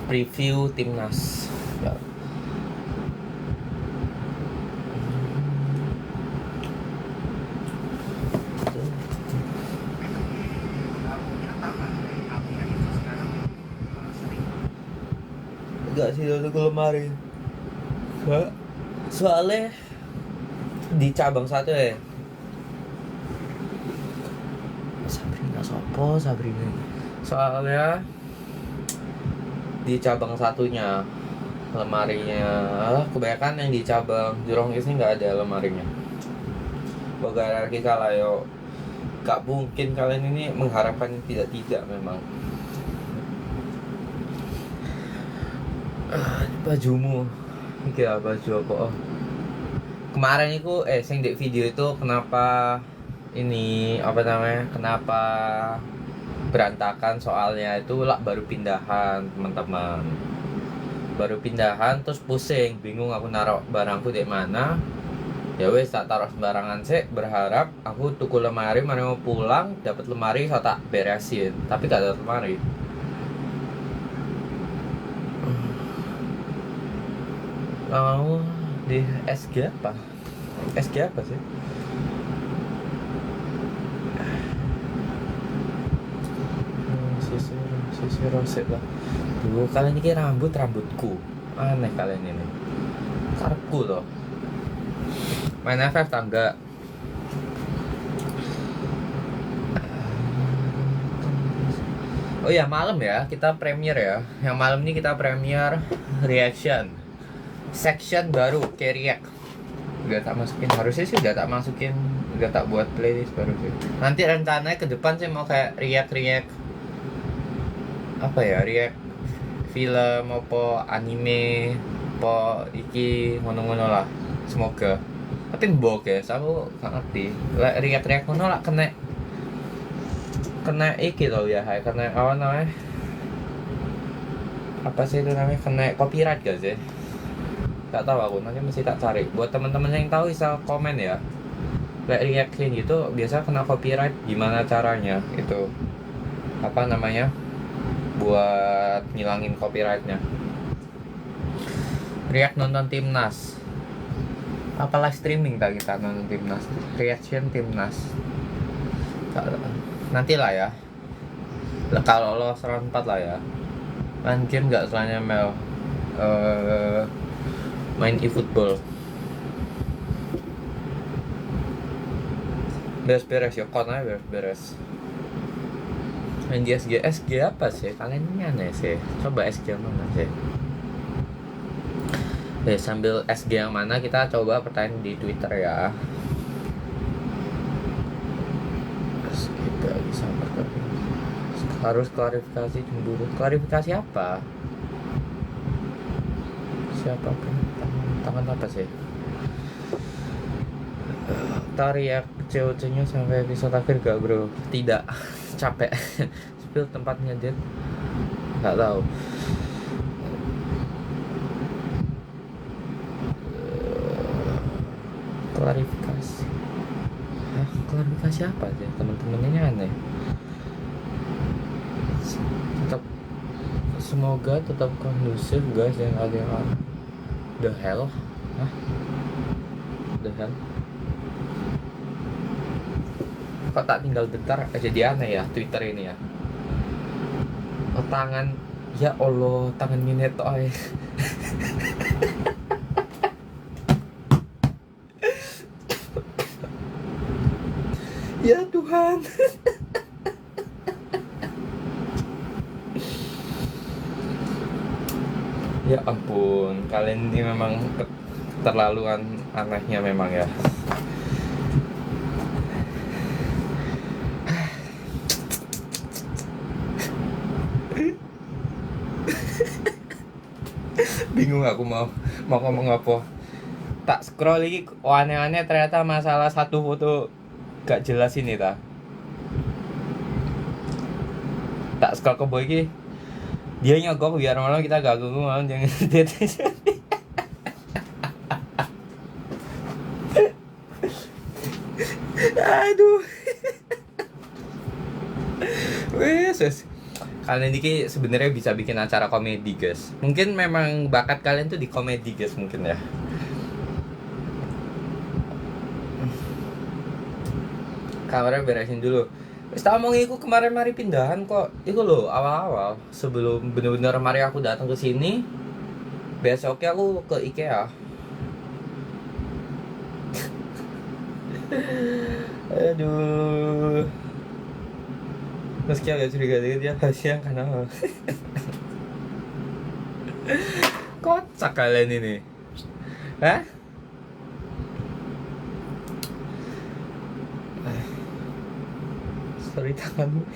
preview timnas ya. Enggak sih udah ke lemari. Soalnya di cabang satu ya. Sabrina. Soalnya di cabang satunya lemarinya kebanyakan yang di cabang Jurongis ini nggak ada lemarinya. Bagara kita lah yo. Gak mungkin kalian ini mengharapkan tidak memang. Bajumu iki baju apa? Kemarin itu sing di video itu kenapa ini apa namanya? Kenapa berantakan soalnya itu lah baru pindahan teman-teman. Baru pindahan terus pusing, bingung aku naruh barangku di mana. Ya wes tak taruh sembarangan sih, berharap aku tuku lemari mari mau pulang dapat lemari saya tak beresin, tapi gak ada lemari. Mau di SG apa? SG apa sih? Sisi roset lah. Duh, kalian ini rambutku. Aneh kalian ini. Karepku loh. Main FF tangga. Oh ya malam ya kita premier ya. Yang malam ini kita premier reaction section baru kayak react. Udah tak masukin, harusnya sih udah tak masukin, udah tak buat playlist baru sih. Nanti rencananya ke depan sih mau kayak react apa ya, react film apa anime apa iki ngono-ngono lah. Semoga. Tapi mbok ya, aku gak ngerti. React ngono lah kena iki loh ya, kena apa namanya? Apa sih itu namanya? Kena copyright gak sih? Gak tahu aku, nanti mesti tak cari. Buat teman-teman yang tahu bisa komen ya. Reaction gitu biasa kena copyright, gimana caranya itu? Apa namanya? Buat ngilangin copyrightnya. React nonton timnas. Apa live streaming tak kita nonton timnas? Reaction timnas. Nanti lah ya. Kalau lo round 4 lah ya. Main game gak selainnya Mel? Main e-football. Beres ya, kon aja beres. Main di SG apa sih? Kalian ini aneh sih. Coba SG mana sih? Sambil SG yang mana kita coba pertanyaan di Twitter ya. Kita bisa harus klarifikasi cemburu. Klarifikasi apa? Siapa tangan apa sih? Tariak COC-nya sampai episode akhir gak bro? Tidak, capek. Spill tempatnya dia gak tahu. Klarifikasi. Klarifikasi apa sih? Teman-temannya aneh. Semoga tetap kondusif guys, yang ada yang the hell. The hell. Kok tak tinggal bentar jadi aneh ya Twitter ini ya. Tangan, ya Allah, tangan Mineto ay. Ya Tuhan. Ya ampun, kalian ini memang keterlaluan anehnya memang ya. Bingung aku mau ngomong apa. Tak scroll lagi, aneh-aneh ternyata masalah satu foto gak jelas ini ta. Tak scroll ke boy iki. Dia nyogok biar malam kita gak ganggu malam jangan detek. Aduh. Wes. Kalian ini sebenarnya bisa bikin acara komedi guys. Mungkin memang bakat kalian tuh di komedi guys mungkin ya. Kamarnya beresin dulu. Wis tak omong iku kemarin mari pindahan kok. Iku lho awal-awal sebelum bener-bener mari aku datang ke sini. Besoknya aku ke IKEA. Aduh. Meski agak curiga dikit ya kasihan karena kocak kalian ini. Hah? Sorry tanganmu.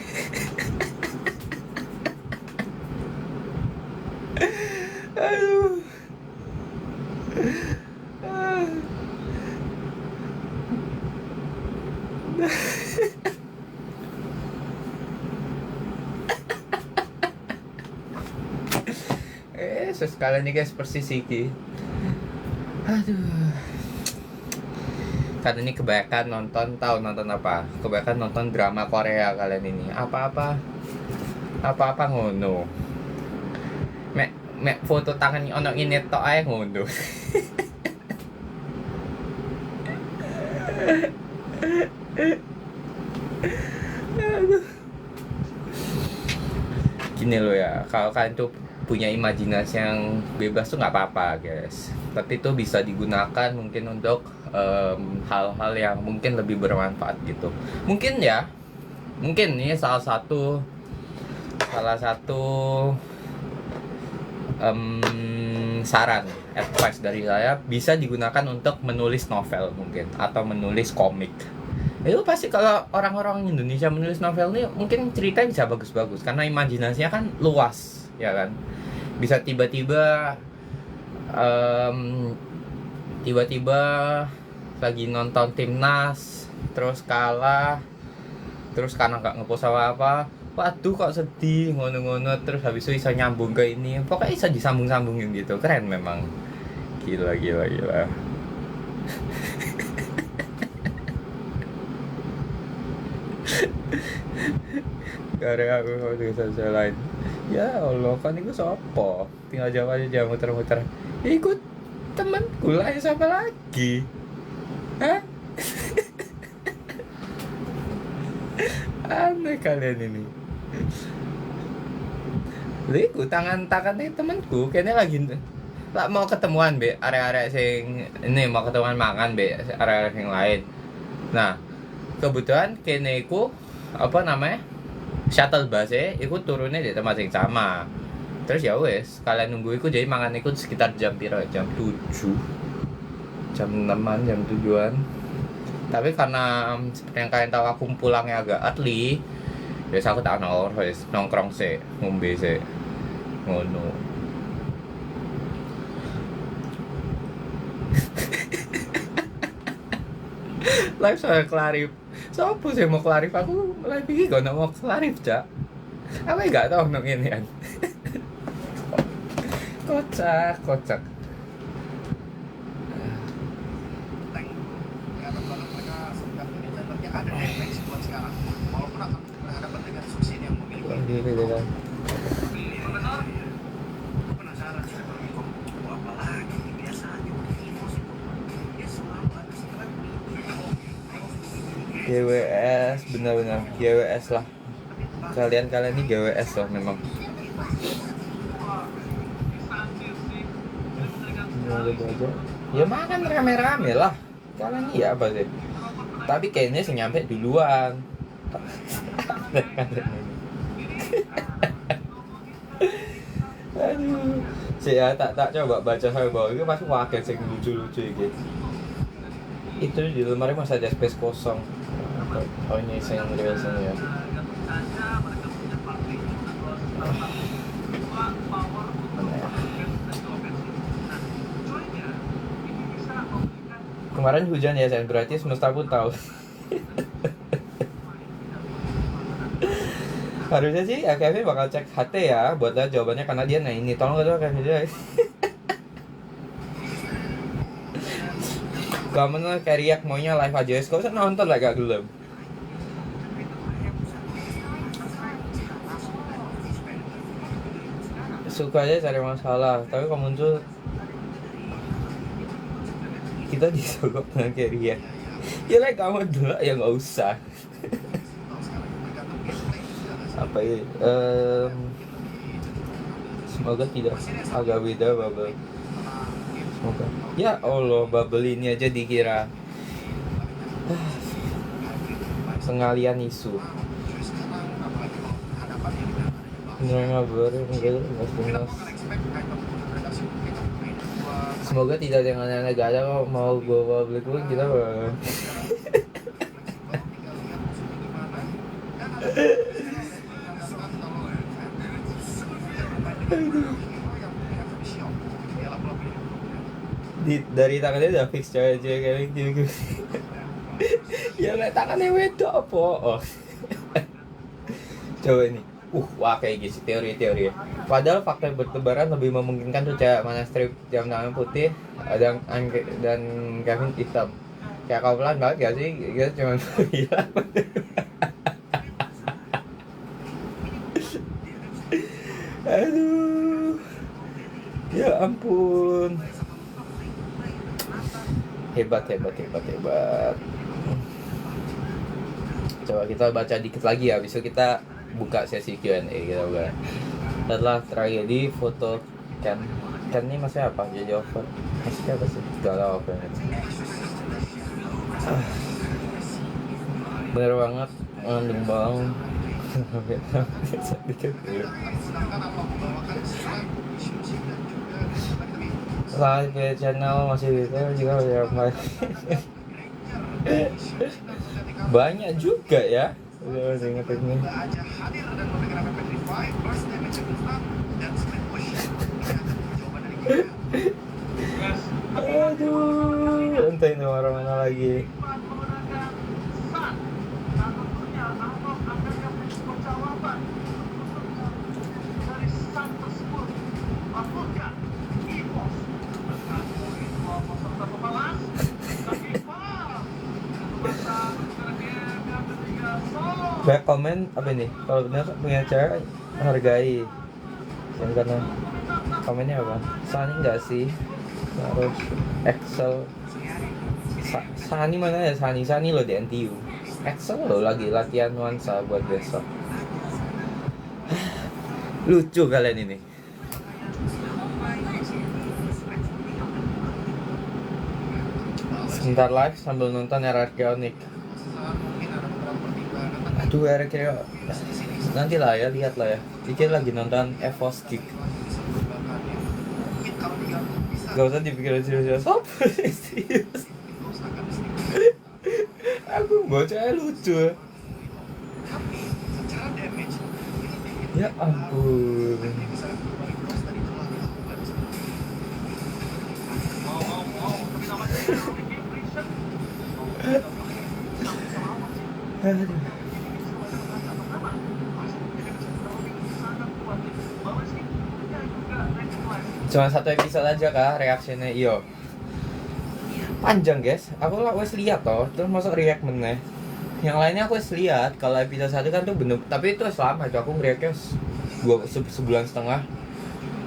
Aduh. Sekalian nih guys persis iki. Aduh. Kan ini kebanyakan nonton apa? Kebanyakan nonton drama Korea kalian ini. Apa-apa ngono. Mek foto tangan ono ini tok ae ngono. Gini loh ya, kalau kalian tuh punya imajinasi yang bebas tuh nggak apa-apa guys, tapi itu bisa digunakan mungkin untuk hal-hal yang mungkin lebih bermanfaat gitu. Mungkin ini salah satu saran advice dari saya, bisa digunakan untuk menulis novel mungkin atau menulis komik. Itu pasti kalau orang-orang Indonesia menulis novel ini mungkin ceritanya bisa bagus-bagus karena imajinasinya kan luas ya kan. Bisa tiba-tiba lagi nonton timnas terus kalah, terus karena nggak ngepost apa-apa, waduh kok sedih ngono-ngono, terus habis itu bisa nyambung ke ini, pokoknya bisa disambung-sambungin gitu. Keren memang, gila. Karena aku mau tulisan lain. Ya Allah, kan itu sopo? Tinggal jawab aja muter-muter. Ikut temanku lah, ya siapa lagi? Hah? Aneh kalian ini. Liku tangan-tangannya temanku kayaknya lagi lah mau ketemuan be, area-area sing ini mau ketemuan makan be, area yang lain. Nah, kebetulan kene iku apa namanya? Shuttle bus iku turunnya di tempat yang sama. Terus ya wes, kalian nunggu iku jadi mangan iku sekitar jam piro? Jam 7. Jam 6-an, jam 7-an. Tapi karena seperti yang kalian tahu aku pulangnya agak early, biasa aku tak nongkrong sih, ngombe sih. Ngono. Live soal Clarif. Sopo sih mau Clarif? Aku live iki gak mau Clarif, Cak. Aku gak tau nang ini kan. Kocak. GWS, benar-benar GWS lah. Kalian ini GWS loh memang. Ya makan rame-rame lah. Kalian iya apa sih? Tapi kayaknya sih nyampe duluan. Aduh. Saya tak coba baca saya bahwa itu pasti wakil sing lucu-lucu gitu. Itu di lemari masih ada space kosong. Oh ini saya yang biasanya ya. Kemarin hujan ya, saya berarti semesta pun tahu. Harusnya sih AKV bakal cek HT ya buat lihat jawabannya, karena dia nah ini tolong gak tuh AKV dia. Kamu lah kariak maunya live aja, kau bisa nonton lah gak gelem. suka aja cari masalah, tapi kalau muncul kita disogok dengan carrier. Ya lah kamu dulu ya nggak usah. Apa ya? Semoga tidak agak beda bubble. Semoga. Ya Allah, bubble ini aja dikira pengalian isu. Beneran ngabar, enggak jelas. Semoga tidak ada yang aneh-aneh, gak ada kok mau gue public pun kita bang. Dari tangannya udah fix cewek-cewek kayak gitu. Ya lah tangannya wedok apa? Oh. Coba ini. Wah kayak gitu teori-teori. Padahal fakta bertebaran lebih memungkinkan tuh cewek mana strip jam tangan putih dan Kevin hitam. Kayak kau pelan banget gak sih? Kita cuma bilang. Aduh. Ya ampun. Hebat. Coba kita baca dikit lagi ya, besok kita buka sesi Q&A gitu kan. Setelah tragedi foto Ken ini masih apa? Jadi over masih apa sih? Gak tau apa ya. Bener banget, ngandung bang. Live channel masih gitu juga ya. Banyak juga ya. Udah ingetin nih. Aduh, entah ini orang mana lagi. Banyak komen apa ini? Kalau benar punya cewek hargai. Yang karena komennya apa? Sani enggak sih? Harus Excel. Sani mana ya? Sani lo di NTU. Excel lo lagi latihan nuansa buat besok. Lucu kalian ini. Sebentar live sambil nonton RRQ Onyx. Aduh RRQ nanti lah ya, lihat lah ya. Dikit lagi nonton EVOS Kick. Gak usah dipikirin serius-serius. Apa serius? Aku bocahnya lucu. Ya ampun. Aduh. Cuma satu episode aja kah reaksinya iyo. Panjang guys, aku lah wes lihat toh, terus masuk react meneh. Yang lainnya aku wes lihat, kalau episode 1 kan tuh bener, tapi itu selama itu aku reactnya sebulan setengah.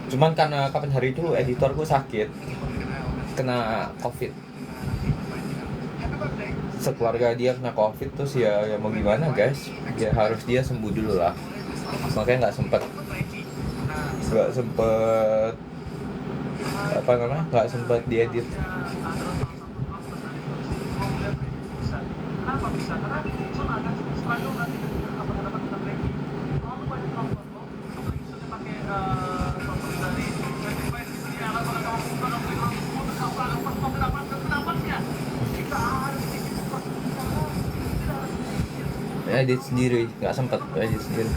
Cuman karena kapan hari itu editorku sakit, kena covid. Sekeluarga dia kena covid terus ya mau gimana guys, ya harus dia sembuh dulu lah. Makanya nggak sempet apa namanya, nggak sempet diedit. Edit sendiri, nggak sempet edit sendiri.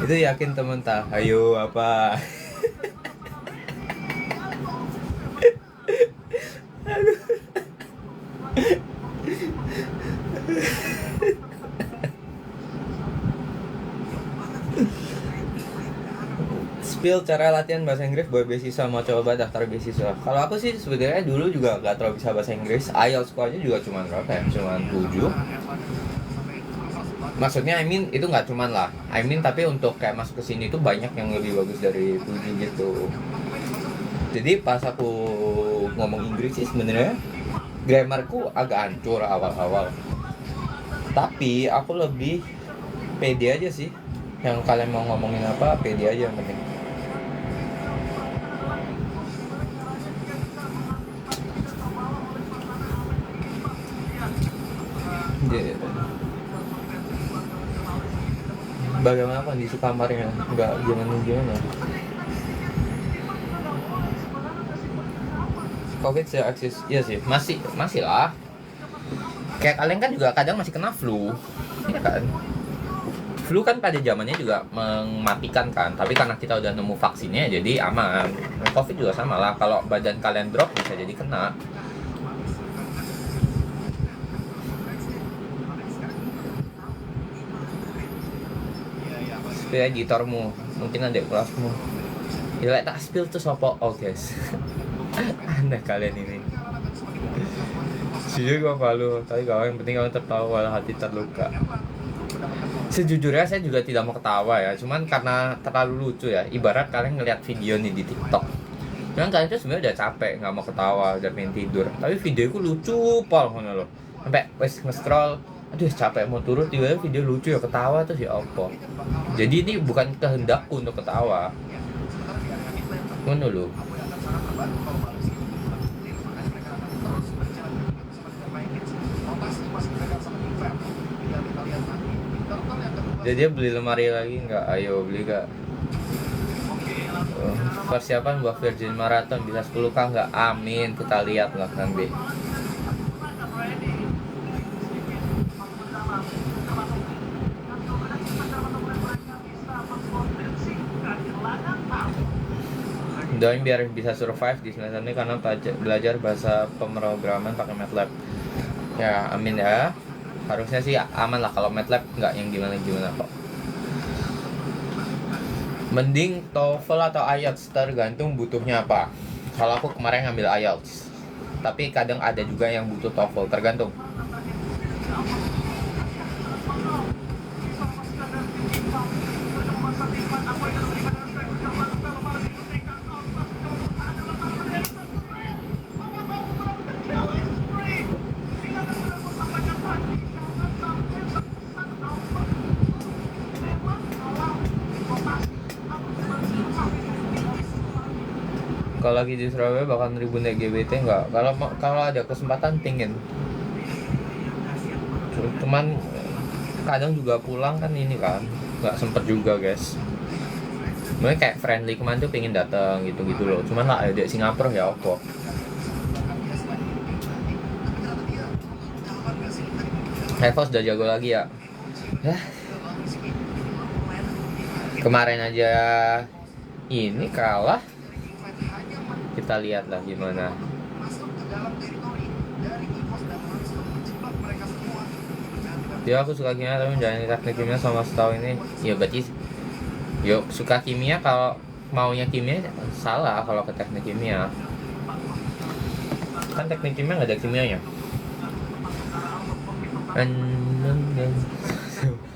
Itu yakin temen tak? Ayo apa? Spill cara latihan bahasa Inggris buat beasiswa, mau coba daftar beasiswa. Kalau aku sih sebenarnya dulu juga gak terlalu bisa bahasa Inggris. IELTS aja juga cuma berapa ya? Cuma 7. Maksudnya itu nggak cuman lah. Tapi untuk kayak masuk ke sini tuh banyak yang lebih bagus dari 7 gitu. Jadi pas aku ngomong Inggris sih sebenarnya grammarku agak hancur awal-awal. Tapi aku lebih pede aja sih. Yang kalian mau ngomongin apa, pede aja yang penting. Bagaimana kondisi kamarnya? Enggak gimana? Covid saya eksis, iya sih, masih lah. Kayak kalian kan juga kadang masih kena flu, ya kan? Flu kan pada zamannya juga mematikan kan, tapi karena kita udah nemu vaksinnya jadi aman. Covid juga sama lah, kalau badan kalian drop bisa jadi kena. Spill editormu, mungkin ada kelasmu. Ya tak spill tuh sopo, oh guys. Aneh kalian ini. Sejujurnya gue malu, tapi gak yang penting kamu tertawa walau hati terluka. Sejujurnya saya juga tidak mau ketawa ya, cuman karena terlalu lucu ya. Ibarat kalian ngeliat video nih di TikTok, cuman kalian tuh sebenarnya udah capek, nggak mau ketawa, udah pengen tidur. Tapi videoku lucu pol ngono loh. Sampai wes nge-scroll, aduh capek mau turun, tiba-tiba video lucu ya ketawa tuh ya apa. Jadi ini bukan kehendakku untuk ketawa. Ngono loh. Jadi dia beli lemari lagi nggak? Ayo beli gak? Persiapan buat Virgin Marathon bisa 10k nggak? Amin, kita lihat lah nanti. Doain biar bisa survive di semester ini karena belajar bahasa pemrograman pakai MATLAB. Ya amin ya. Harusnya sih aman lah kalau MATLAB nggak yang gimana kok. Mending TOEFL atau IELTS tergantung butuhnya apa. Kalau aku kemarin ngambil IELTS, tapi kadang ada juga yang butuh TOEFL, tergantung. Kalau lagi di Surabaya bakal ribut LGBT nggak? Kalau ada kesempatan pingin. Cuman kadang juga pulang kan ini kan nggak sempet juga guys. Sebenarnya kayak friendly kemarin tuh pingin datang gitu loh. Cuman lah ada Singapura ya opo. Evo udah jago lagi ya. Kemarin aja ini kalah. Kita lihat lah gimana. Ya aku suka kimia tapi menjalani teknik kimia sama setahun ini. Ya berarti yuk suka kimia, kalau maunya kimia salah kalau ke teknik kimia. Kan teknik kimia nggak ada kimianya.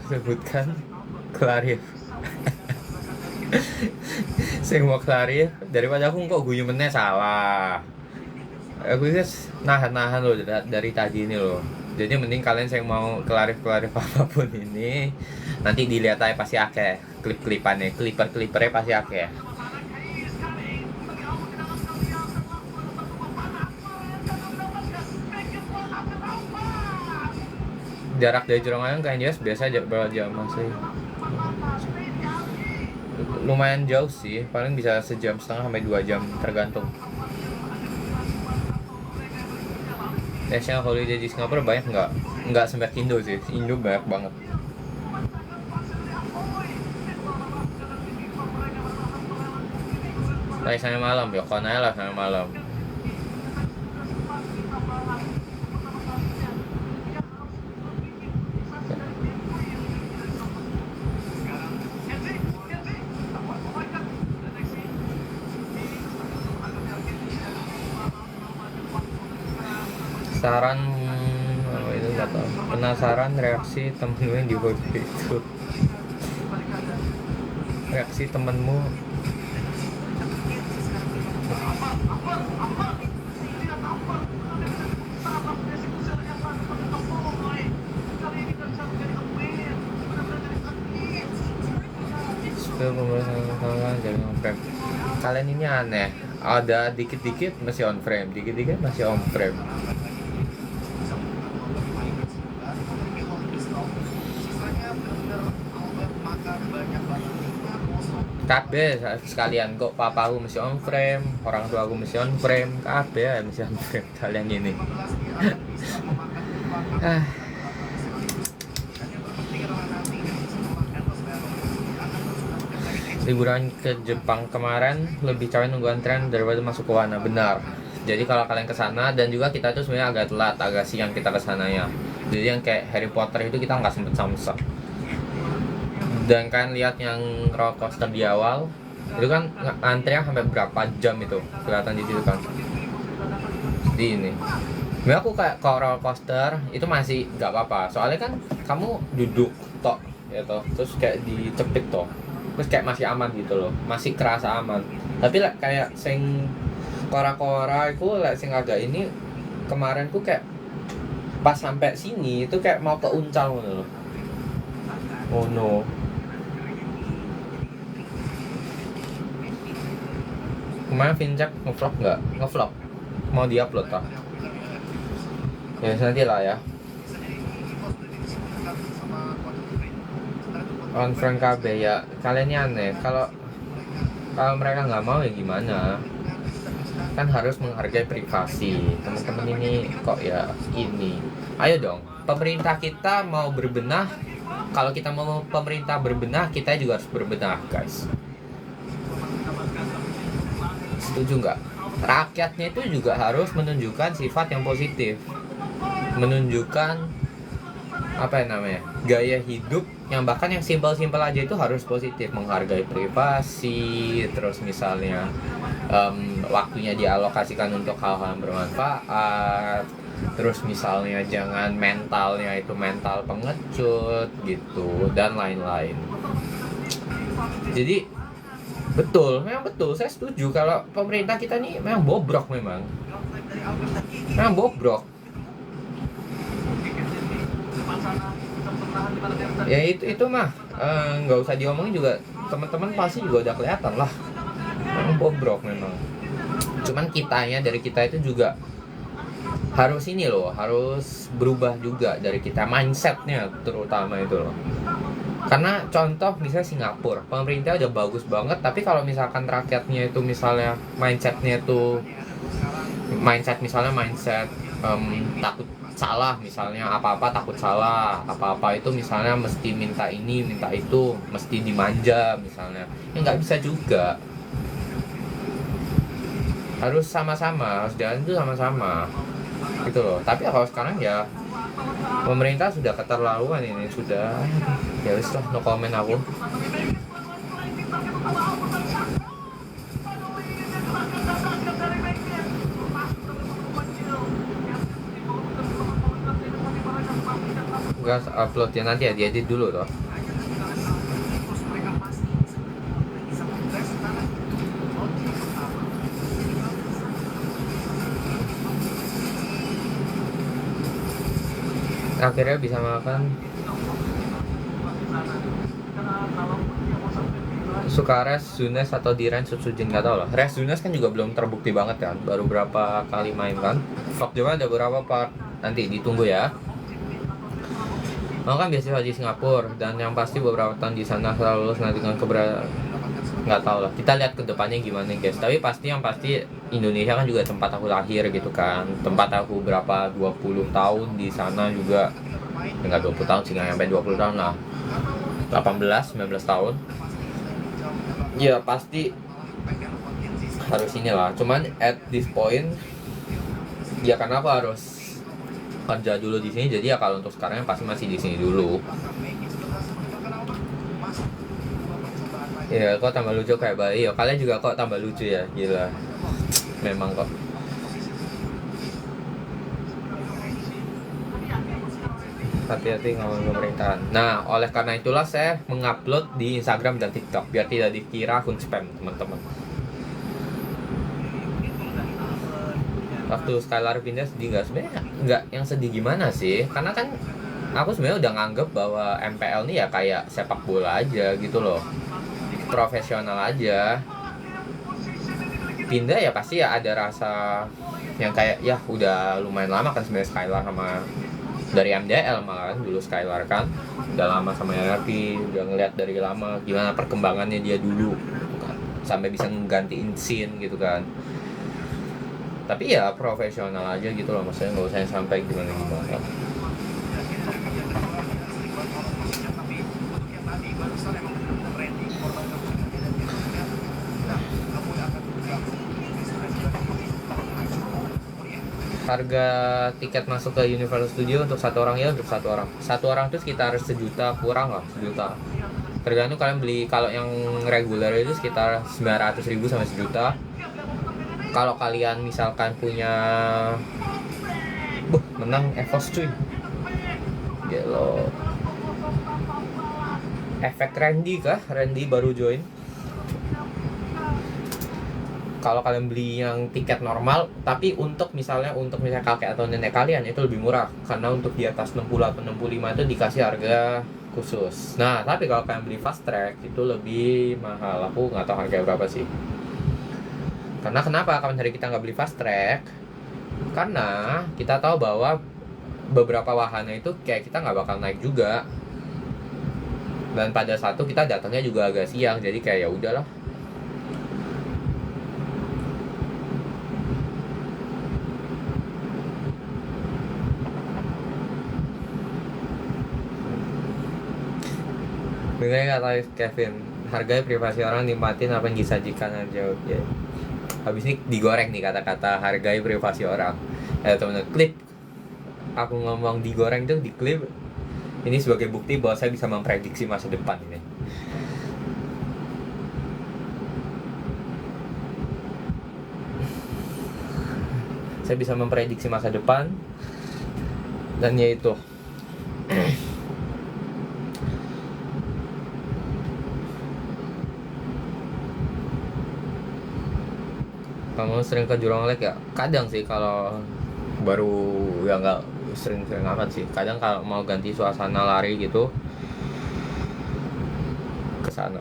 Sebutkan Clarif. Saya mau Clarif daripada aku kok guyumennya salah. Aku guys nahan loh dari tadi ini loh. Jadi mending kalian yang mau Clarif apapun ini nanti dilihat aja pasti akeh klip-klipannya, klipernya pasti akeh. Jarak dari Jurong ke Anjas biasa berapa jam masih? Lumayan jauh sih, paling bisa sejam setengah sampai 2 jam tergantung. National holiday di Singapura banyak nggak sampai Indo sih, Indo banyak banget. Kayak sana malam ya, konanya lah sana malam. Saran itu 8 Penasaran reaksi temenmu yang di foto itu. Reaksi temenmu. Jadi on frame. Kalian ini aneh. Ada dikit-dikit masih on frame, dikit-dikit masih on frame. Kabeh sekalian kok papaku mesti on frame, orang tua aku mesti on frame, kabeh mesti on frame kalian ini. Liburan ke Jepang kemarin lebih capek nunggu antrean daripada masuk ke Wahana. Benar. Jadi kalau kalian kesana, dan juga kita tuh sebenarnya agak telat, agak siang kita kesananya. Jadi yang kayak Harry Potter itu kita nggak sempet samsak. Dan kan lihat yang roller coaster di awal, itu kan antrian sampai berapa jam itu kelihatan di situ kan. Di ini. Sebenarnya aku kayak kalau roller coaster itu masih nggak apa-apa. Soalnya kan kamu duduk tok, ya toh, terus kayak dicepit toh. Terus kayak masih aman gitu loh, masih kerasa aman. Tapi lah kayak sing kora-kora itu lah sing agak ini kemarin tuh kayak pas sampai sini itu kayak mau ke uncal gitu loh. Oh no. Kemarin Vincent ngevlog nggak? Ngevlog. Mau diupload tak? Ya nanti lah ya. On frame KB ya, kalian ini aneh. Kalau mereka nggak mau ya gimana? Kan harus menghargai privasi. Teman-teman ini kok ya ini. Ayo dong, pemerintah kita mau berbenah. Kalau kita mau pemerintah berbenah, kita juga harus berbenah, guys. Setuju nggak? Rakyatnya itu juga harus menunjukkan sifat yang positif, menunjukkan apa yang namanya gaya hidup yang bahkan yang simpel-simpel aja itu harus positif, menghargai privasi, terus misalnya waktunya dialokasikan untuk hal-hal yang bermanfaat, terus misalnya jangan mentalnya itu mental pengecut gitu dan lain-lain. Jadi memang betul, saya setuju kalau pemerintah kita nih memang bobrok, memang bobrok. Ya itu mah nggak usah diomongin juga, teman-teman pasti juga udah kelihatan lah, memang bobrok memang. Cuman dari kita itu juga harus ini loh, harus berubah juga dari kita, mindsetnya terutama itu loh. Karena contoh misalnya Singapura, pemerintah udah bagus banget, tapi kalau misalkan rakyatnya itu misalnya mindset takut salah, misalnya apa-apa takut salah, apa-apa itu misalnya mesti minta ini, minta itu, mesti dimanja misalnya, ya nggak bisa juga. Harus sama-sama, harus jalan itu sama-sama gitu loh. Tapi kalau sekarang ya pemerintah sudah keterlaluan ini, sudah ya wis lah, no comment aku. Gas upload ya nanti ya, diedit dulu toh. Akhirnya bisa makan suka res Zunes atau di range Sujin, nggak tahu lah. Res Zunes kan juga belum terbukti banget kan, baru berapa kali main kan. Vlog juga ada beberapa part, nanti ditunggu ya. Mau kan biasa di Singapura, dan yang pasti beberapa tahun di sana selalu lulus nanti dengan nggak tahu lah, kita lihat ke depannya gimana guys. Tapi yang pasti Indonesia kan juga tempat aku lahir gitu kan, tempat aku berapa 20 tahun di sana juga, enggak 20 tahun sih, nggak sampai 20 tahun lah, 18-19 tahun ya, pasti harus inilah. Cuman at this point ya karena aku harus kerja dulu di sini, jadi ya kalau untuk sekarang pasti masih di sini dulu. Ya kok tambah lucu kayak bayi ya, kalian juga kok tambah lucu ya, gila memang kok. hati-hati ngomong pemerintahan. Nah, oleh karena itulah saya mengupload di Instagram dan TikTok biar tidak dikira akun spam, teman-teman. Waktu Skylar pindah sedih nggak? Sebenarnya nggak yang sedih gimana sih, karena kan aku sebenarnya udah nganggep bahwa MPL ini ya kayak sepak bola aja gitu loh, profesional aja. Pindah ya pasti ya ada rasa yang kayak ya udah lumayan lama kan sebenarnya Skylar sama dari MDL, malah kan dulu Skylar kan udah lama sama RRP, udah ngeliat dari lama gimana perkembangannya dia dulu kan, sampai bisa nggantiin scene gitu kan. Tapi ya profesional aja gitu loh, maksudnya nggak usah sampai gimana-gimana. Harga tiket masuk ke Universal Studio untuk satu orang ya, untuk satu orang tuh sekitar 1 juta, kurang lah 1 juta, tergantung kalian beli. Kalau yang reguler itu sekitar 900.000 sampai 1 juta. Kalau kalian misalkan punya menang EVOS cuy, gelo. Efek Randy kah? Randy baru join. Kalau kalian beli yang tiket normal, tapi untuk misalnya kakek atau nenek kalian itu lebih murah, karena untuk di atas 60 atau 65 itu dikasih harga khusus. Nah, tapi kalau kalian beli fast track itu lebih mahal. Aku nggak tahu harga berapa sih. Karena kenapa kapan hari kita nggak beli fast track? Karena kita tahu bahwa beberapa wahana itu kayak kita nggak bakal naik juga. Dan pada satu kita datangnya juga agak siang, jadi kayak ya udahlah. Bener kata Kevin, harganya privasi orang nikmatin apa yang disajikan aja. Oke. Habis ini digoreng nih kata-kata hargai privasi orang. Teman-teman, klip aku ngomong digoreng tuh di klip. Ini sebagai bukti bahwa saya bisa memprediksi masa depan ini. Saya bisa memprediksi masa depan, dan yaitu kamu sering ke Jurong Lake ya? Kadang sih, kalau baru ya nggak sering-sering amat sih. Kadang kalau mau ganti suasana lari gitu ke sana.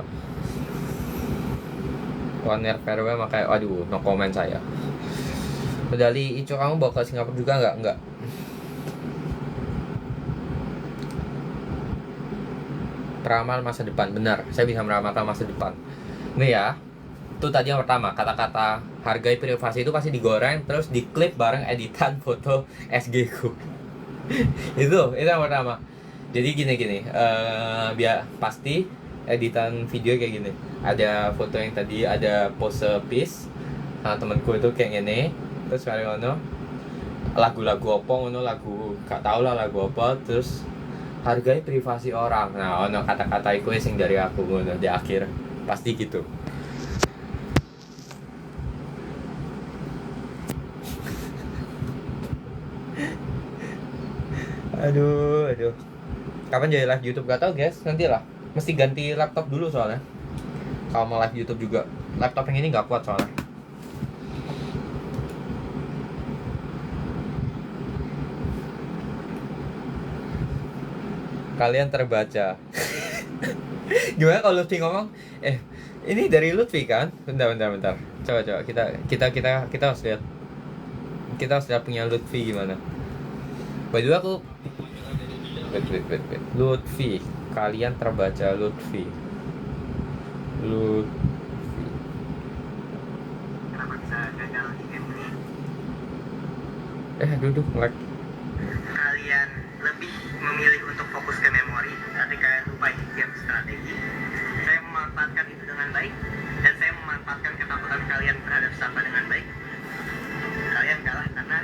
One Air Fairway makanya aduh no comment saya. Medali Ico kamu bawa ke Singapura juga nggak? Nggak. Peramal masa depan, benar. Saya bisa meramalkan masa depan. Nih ya. Itu tadi yang pertama, kata-kata hargai privasi itu pasti digoreng terus diklip bareng editan foto SG ku. itu yang pertama. Jadi gini biar pasti editan video kayak gini. Ada foto yang tadi ada pose piece. Nah, temanku itu kayak gini. Terus kali ngono lagu-lagu apa ngono, lagu gak tau lah lagu apa, terus hargai privasi orang. Nah, ono kata-kata iku sing dari aku ngono di akhir. Pasti gitu. Aduh. Kapan jadi live YouTube gak tau guys, nanti lah. Mesti ganti laptop dulu soalnya. Kalau mau live YouTube juga, laptop yang ini gak kuat soalnya. Kalian terbaca. Gimana kalau Lutfi ngomong? Ini dari Lutfi kan? Bentar. Coba kita harus lihat. Kita harus lihat punya Lutfi gimana. By the way aku wait. Lutfi, kalian terbaca Lutfi. Kenapa bisa gagal di game ini? Duduk like. Kalian lebih memilih untuk fokus ke memori, tapi kalian lupa di game strategi. Saya memanfaatkan itu dengan baik, dan saya memanfaatkan ketakutan kalian terhadap sampah dengan baik. Kalian kalah karena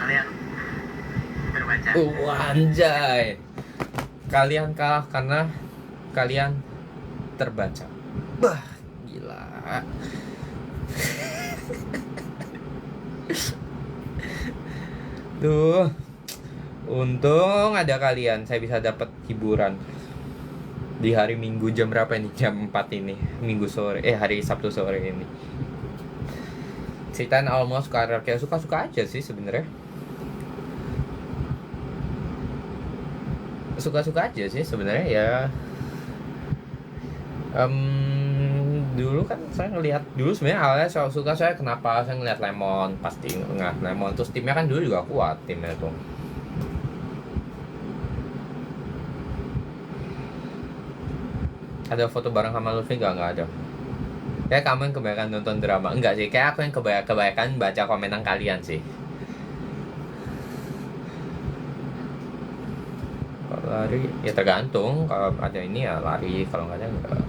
kalian berbaca. Anjay. Kalian kalah karena kalian terbaca. Bah, gila. Tuh. Untung ada kalian, saya bisa dapat hiburan di hari Minggu jam berapa ini? Jam 4 ini, Minggu sore, hari Sabtu sore ini. Ceritain almost kayak suka-suka aja sih sebenarnya. Suka-suka aja sih sebenarnya ya. Dulu kan saya ngelihat dulu sebenarnya awalnya saya suka, saya kenapa saya ngelihat Lemon, pasti ngeliat Lemon, terus timnya kan dulu juga kuat timnya tuh. Ada foto bareng sama Luffy nggak ada. Kayak kamu yang kebanyakan nonton drama. Enggak sih, kayak aku yang kebanyakan baca komentar kalian sih. Kalau lari ya tergantung, kalau ada ini ya lari, kalau nggak ada enggak.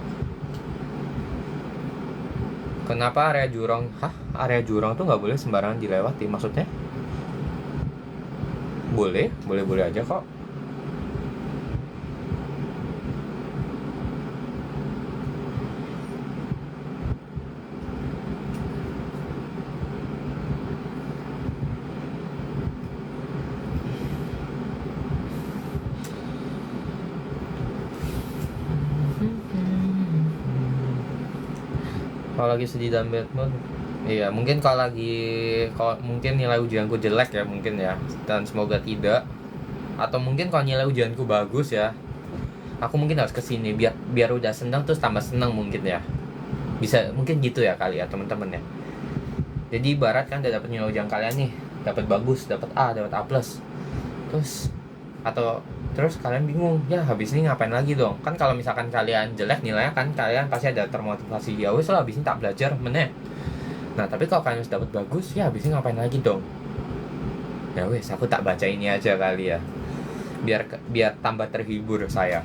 Kenapa area jurang? Area jurang tuh nggak boleh sembarangan dilewati, maksudnya? Boleh aja kok. Kalau lagi sedih dan bad mood, iya mungkin kalau mungkin nilai ujianku jelek ya mungkin ya, dan semoga tidak. Atau mungkin kalau nilai ujianku bagus ya, aku mungkin harus kesini biar udah senang terus tambah senang mungkin ya. Bisa mungkin gitu ya kali ya teman-teman ya. Jadi ibarat kan udah dapet nilai ujian kalian nih, dapat bagus, dapat A, dapat A+. Terus kalian bingung, ya habis ini ngapain lagi dong? Kan kalau misalkan kalian jelek nilainya kan kalian pasti ada termotivasi, ya wes lah habis ini tak belajar meneh. Nah tapi kalau kalian dapat bagus, ya habis ini ngapain lagi dong? Ya wes aku tak baca ini aja kali ya. Biar tambah terhibur saya.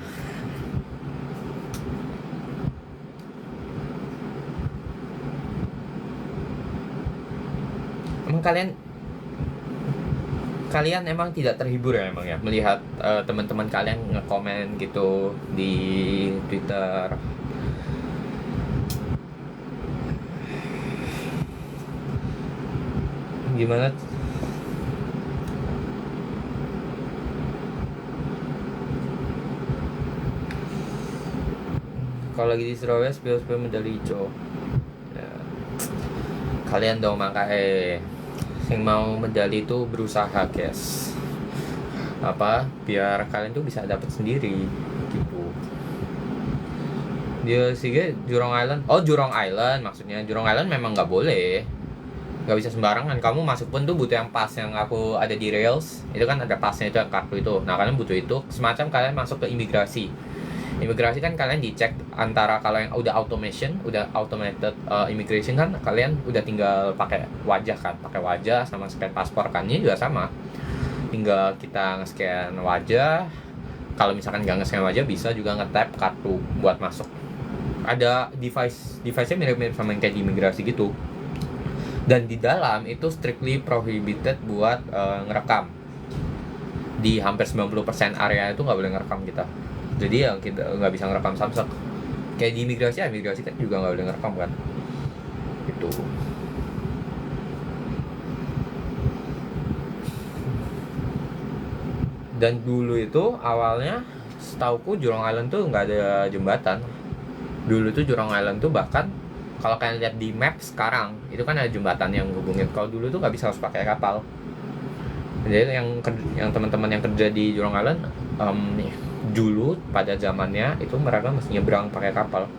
Emang kalian emang tidak terhibur ya emang ya melihat teman-teman kalian ngekomen gitu di Twitter? Gimana? Kalau lagi di Surabaya spill medali hijau ya, kalian dong makanya yang mau medali itu berusaha guys, biar kalian tuh bisa dapat sendiri gitu. Dia sih Jurong Island, Jurong Island maksudnya. Jurong Island memang nggak boleh, nggak bisa sembarangan. Kamu masuk pun tuh butuh yang pas, yang aku ada di Rails itu kan ada pasnya, itu yang kartu itu. Nah kalian butuh itu, semacam kalian masuk ke imigrasi kan kalian dicek antara kalau yang udah automated immigration kan kalian udah tinggal pakai wajah sama scan paspor kan. Ini juga sama, tinggal kita nge-scan wajah. Kalau misalkan nggak nge-scan wajah bisa juga nge-tap kartu buat masuk. Ada device-nya mirip-mirip sama yang kayak di imigrasi gitu. Dan di dalam itu strictly prohibited buat ngerekam. Di hampir 90% area itu nggak boleh ngerekam kita. Jadi ya kita nggak bisa ngerekam Samsung. Kayak di imigrasi kan juga nggak boleh ngerekam kan. Gitu. Dan dulu itu awalnya setauku Jurong Island tuh nggak ada jembatan. Dulu tuh Jurong Island tuh bahkan kalau kalian lihat di map sekarang itu kan ada jembatan yang hubungin. Kalau dulu tuh nggak bisa, harus pakai kapal. Jadi yang teman-teman yang kerja di Jurong Island dulu pada zamannya itu mereka mesti nyebrang pakai kapal.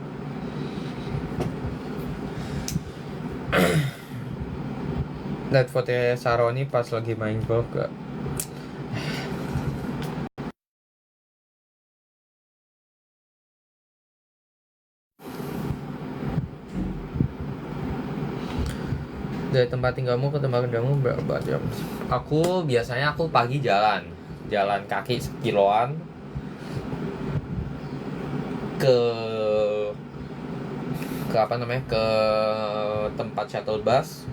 Lihat foto Saroni pas lagi main golf gak? Dari tempat tinggalmu ke tempat kerjamu berapa jam? Biasanya aku pagi jalan kaki sekiloan ke tempat shuttle bus.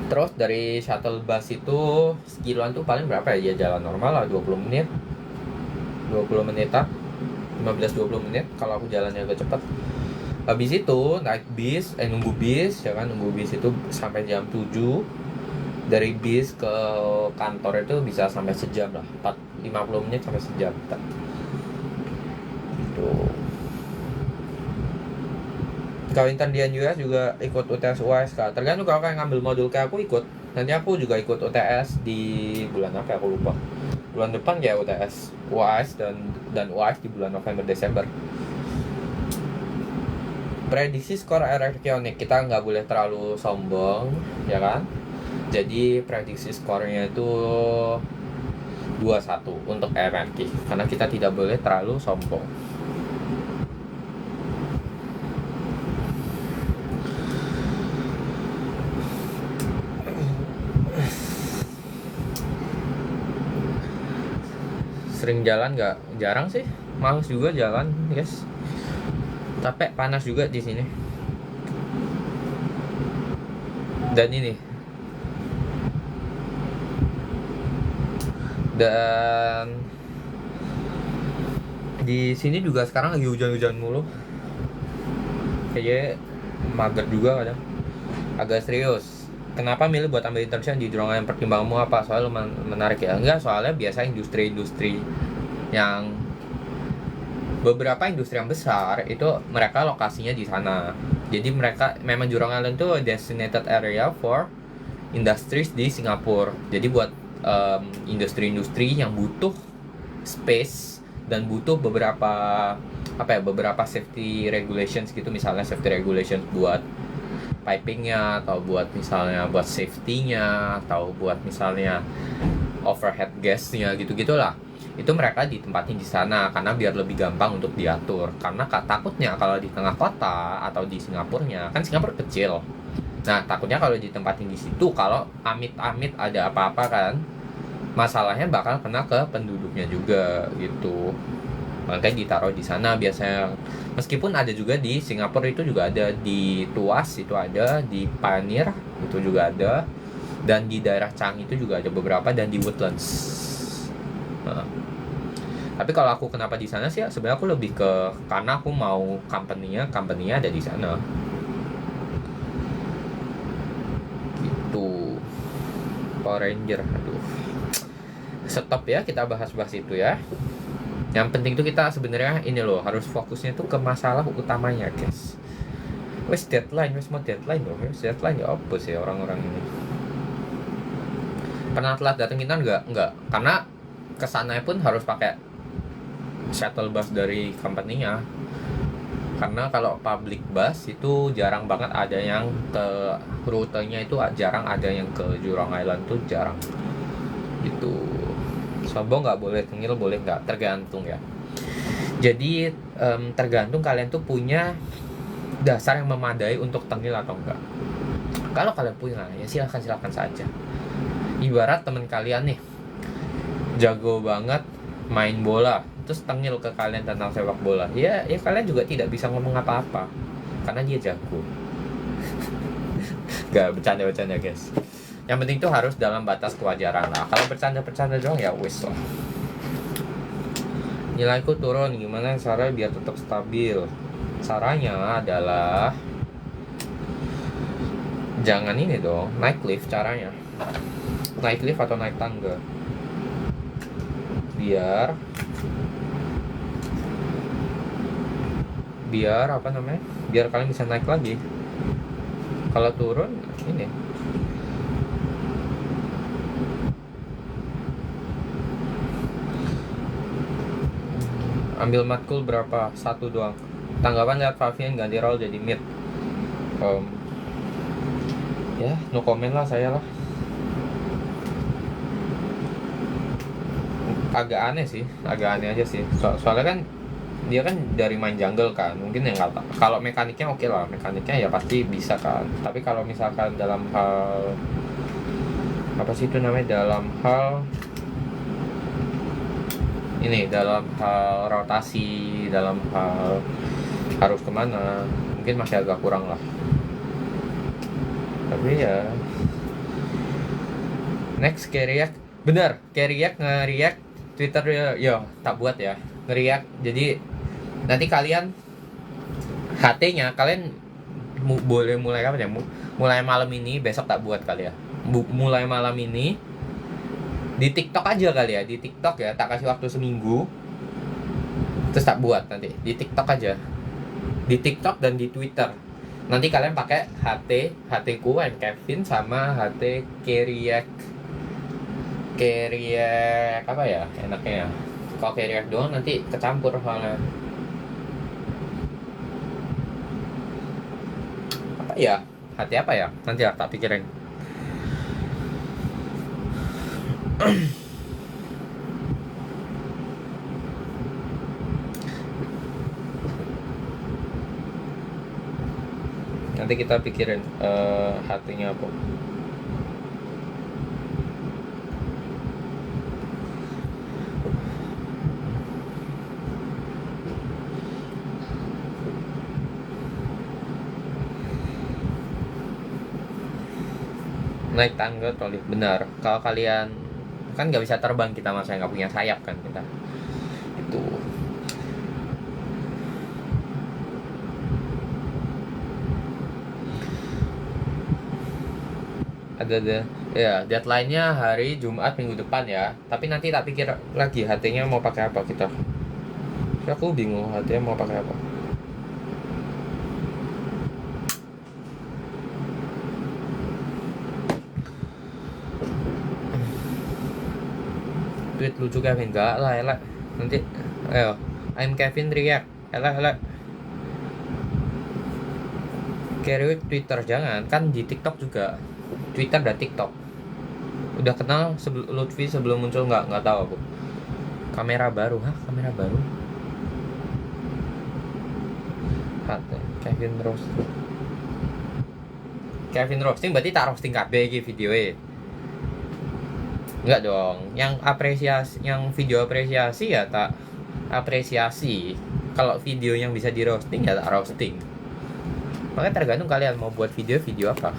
Terus dari shuttle bus itu sekiloan tuh paling berapa ya, jalan normal lah 20 menitan 15-20 menit kalau aku jalannya agak cepat. Habis itu naik bis, nunggu bis itu sampai jam 7. Dari bis ke kantor itu bisa sampai sejam lah, 50 menit sampai sejam gitu. Kalau intern di NUS juga ikut UTS UAS, tergantung. Kalau kayak ngambil modul kayak aku ikut, nanti aku juga ikut UTS di bulan apa aku lupa, bulan depan ya UTS UAS dan UAS di bulan November Desember. Prediksi skor elektronik, kita nggak boleh terlalu sombong ya kan, jadi prediksi skornya itu 2-1 untuk RRQ karena kita tidak boleh terlalu sombong. Sering jalan nggak? Jarang sih, males juga jalan guys, capek, panas juga di sini. Dan di sini juga sekarang lagi hujan-hujan mulu, kayaknya mager juga kadang. Agak serius, kenapa milih buat ambil internship di Jurong? Pertimbanganmu apa? Soalnya menarik ya? Enggak, soalnya biasa industri-industri yang beberapa industri yang besar itu mereka lokasinya di sana. Jadi mereka memang Jurong Island itu designated area for industries di Singapura. Jadi buat industri-industri yang butuh space dan butuh beberapa safety regulations gitu, misalnya safety regulations buat pipingnya, atau buat misalnya buat safety-nya, atau buat misalnya overhead gas-nya gitu-gitulah. Itu mereka ditempatin di sana karena biar lebih gampang untuk diatur. Karena takutnya kalau di tengah kota atau di Singapurnya, kan Singapura kecil. Nah, takutnya kalau ditempatin di situ, kalau amit-amit ada apa-apa kan, masalahnya bakal kena ke penduduknya juga gitu. Makanya ditaruh di sana biasanya. Meskipun ada juga di Singapura, itu juga ada di Tuas, itu ada di Pioneer, itu juga ada, dan di daerah Changi itu juga ada beberapa, dan di Woodlands. Nah, tapi kalau aku kenapa di sana sih, sebenarnya aku lebih ke karena aku mau company-nya ada di sana. Gitu. Power Ranger, aduh. Stop ya, kita bahas-bahas itu ya. Yang penting tuh kita sebenarnya ini loh, harus fokusnya tuh ke masalah utamanya, guys. Wes mau deadline loh, deadline ya apa sih orang-orang ini. Pernah telat datang kita enggak, karena kesana pun harus pakai shuttle bus dari company-nya. Karena kalau public bus itu jarang banget ada yang ke rutenya, itu jarang ada yang ke Jurong Island tuh, jarang gitu. Sombong nggak boleh, tengil boleh nggak, tergantung ya. Jadi tergantung kalian tuh punya dasar yang memadai untuk tengil atau enggak. Kalau kalian punya ya silakan saja. Ibarat teman kalian nih jago banget main bola, terus tengil ke kalian tentang sepak bola, ya kalian juga tidak bisa ngomong apa-apa karena dia jago. Gak, bercanda guys. Yang penting tuh harus dalam batas kewajaran lah. Kalau bercanda doang ya wis lah. Nilaiku turun, gimana caranya biar tetap stabil? Caranya adalah jangan ini dong, naik lift caranya. Naik lift atau naik tangga. Biar apa namanya? Biar kalian bisa naik lagi. Kalau turun ini ambil matkul berapa? 1 doang. Tanggapan lihat Fabian ganti role jadi mid. Ya no comment lah saya lah. Agak aneh aja sih. Soalnya kan dia kan dari main jungle kan, mungkin yang nggak, kalau mekaniknya oke lah, mekaniknya ya pasti bisa kan. Tapi kalau misalkan dalam hal apa sih itu namanya, dalam hal rotasi, dalam hal harus kemana, mungkin masih agak kurang lah. Tapi ya next Keriak, bener Keriak nge-react Twitter ya tak buat ya, nge-react. Jadi nanti kalian HT-nya kalian boleh mulai kapan ya? Mulai malam ini, besok tak buat kali ya. mulai malam ini di TikTok aja kali ya, di TikTok ya, tak kasih waktu seminggu terus tak buat nanti di TikTok aja, di TikTok dan di Twitter. Nanti kalian pakai HT ku and Kevin sama HT Keriak apa ya enaknya ya. Kalau Keriak doang nanti kecampur soalnya. Apa ya? HT apa ya? Nanti tak pikirin. Nanti kita pikirin hatinya apa. Naik tangga troli, benar. Kalau kalian kan nggak bisa terbang, kita masa nggak punya sayap kan kita. Itu. Ada ya, deadline-nya hari Jumat minggu depan ya. Tapi nanti tak pikir lagi HT-nya mau pakai apa kita. Aku bingung HT-nya mau pakai apa. Tweet lucu Kevin, enggak lah, elak. Nanti ayo, I'm Kevin react. Elak. Keriwik Twitter jangan, kan di TikTok juga. Twitter dan TikTok. Udah kenal Lutfi sebelum muncul nggak tahu aku. Kamera baru, kamera baru. Kevin roasting berarti tak roasting KB iki videonya. Enggak dong. Yang video apresiasi ya tak apresiasi. Kalau video yang bisa di roasting ya tak roasting. Makanya tergantung kalian mau buat video apa.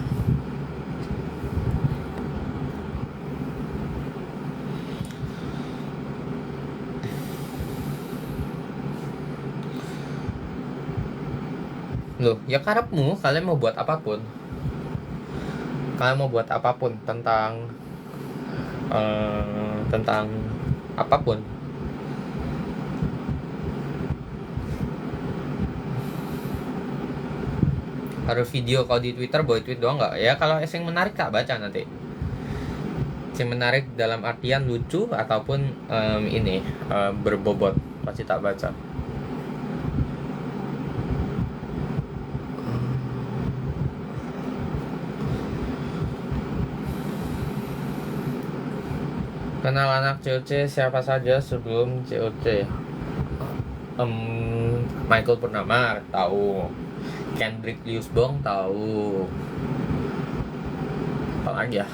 Loh, ya karepmu, kalian mau buat apapun. Kalian mau buat apapun tentang apapun. Harus video. Kalau di Twitter boleh tweet doang nggak? Ya kalau yang menarik tak baca nanti. Yang menarik dalam artian lucu ataupun berbobot pasti tak baca. Kenal anak COC siapa saja sebelum COC? Michael Purnama tahu, Kendrick Liusbong tahu, apa lagi ya?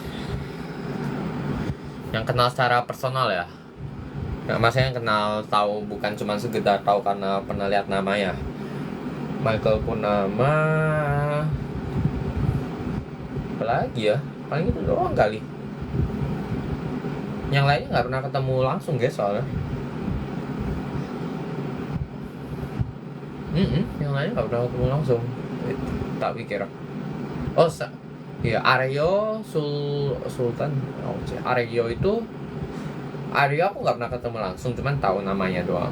Yang kenal secara personal ya? Nggak, maksudnya kenal tahu bukan cuma sekedar tahu karena pernah lihat namanya. Michael Purnama, apa lagi ya? Paling itu doang kali. Yang lainnya nggak pernah ketemu langsung guys soalnya. Yang lainnya nggak pernah ketemu langsung. Tak pikir. Oh, ya Aryo Sultan. Aryo aku nggak pernah ketemu langsung, cuman tahu namanya doang.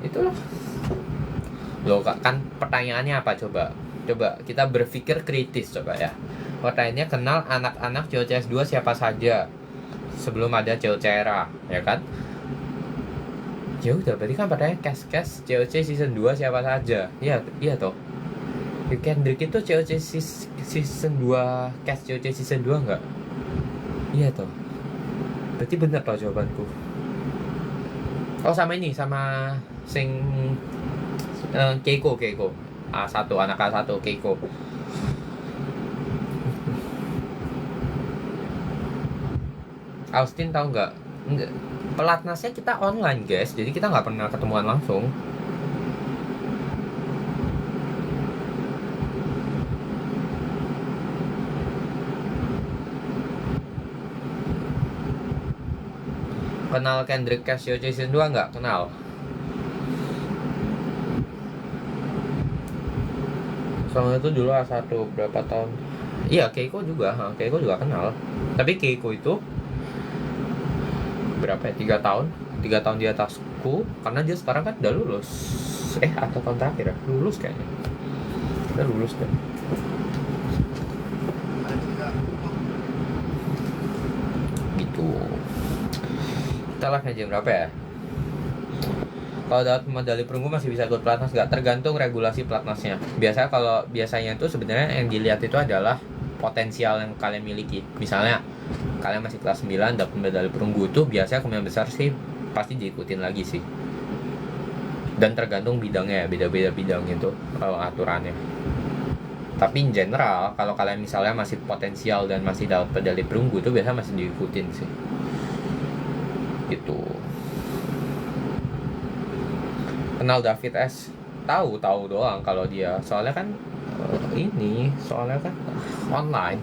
Itulah. Loh kan pertanyaannya apa coba? Coba kita berpikir kritis coba ya. Pertanyaannya kenal anak-anak COCS 2 siapa saja sebelum ada COCera, ya kan? Ya udah, berarti kan pertanyaan cast COC season 2 siapa saja. Iya toh. Kendrick itu COC season 2, cast COC season 2 enggak? Iya toh. Berarti benar toh jawabanku. Oh sama ini, sama sing Keiko A1, anak A1 Keiko. Austin tahu nggak? Pelatnasnya kita online guys, jadi kita nggak pernah ketemuan langsung. Kenal Kendrick Casio season 2 nggak? Kenal. Soalnya itu dulu A1 berapa tahun Iya, Keiko juga kenal. Tapi Keiko itu berapa ya? 3 tahun di atasku, karena dia sekarang kan udah lulus. Atau tahun terakhir ya? Lulus kayaknya. Udah lulus kan. Gitu. Kita live jam berapa ya? Kalau dapat medali perunggu masih bisa ikut pelatnas nggak? Tergantung regulasi pelatnasnya. Biasanya itu sebenarnya yang dilihat itu adalah potensial yang kalian miliki. Misalnya kalian masih kelas 9 dapat medali perunggu, itu biasanya kemungkinan besar sih pasti diikutin lagi sih. Dan tergantung bidangnya, beda-beda bidang itu aturannya. Tapi in general kalau kalian misalnya masih potensial dan masih dapat medali perunggu, itu biasanya masih diikutin sih. Gitu. Kenal David S? Tahu doang kalau dia. Soalnya kan online.